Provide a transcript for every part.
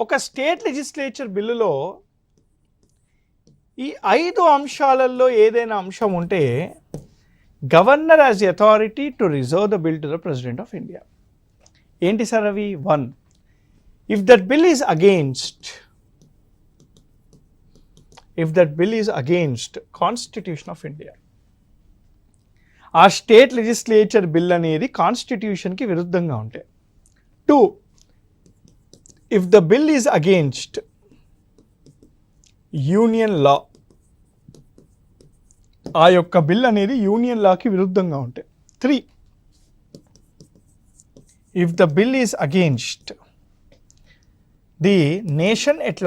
ఒక state legislature బిల్లులో ఈ 5 అంశాలలో ఏదైనా అంశం ఉంటే governor as the authority to reserve the bill to the president of India. ఏంటి సార్ అవి? 1, if that bill is against constitution of India, ఆ స్టేట్ లెజిస్లేచర్ బిల్ అనేది కాన్స్టిట్యూషన్కి విరుద్ధంగా ఉంటే. 2, if the bill is against union law, ఆ యొక్క బిల్ అనేది యూనియన్ లాకి విరుద్ధంగా ఉంటే. 3, if the bill is against the nation at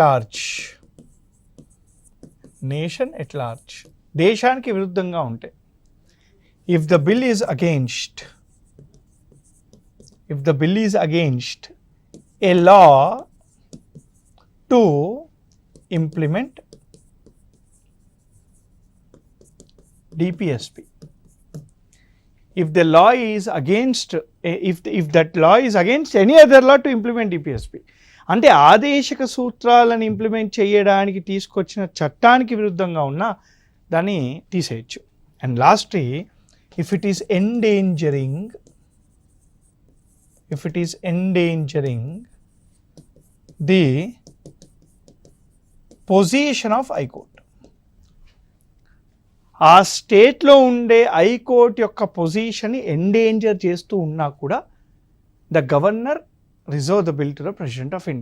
large, దేశానికి విరుద్ధంగా ఉంటే. If the bill is against a law to implement DPSP. If the law is against, if that law is against any other law to implement DPSP, అంటే ఆదేశిక సూత్రాలను implement చేయడానికి తీసుకొచ్చిన చట్టానికి విరుద్ధంగా ఉన్న దాన్ని తీసేయచ్చు. And lastly, if it is endangering the position of high court, ఆ స్టేట్లో ఉండే హైకోర్ట్ యొక్క పొజిషన్ని ఎండేంజర్ చేస్తూ ఉన్నా కూడా the governor reserve the bill to the president of India.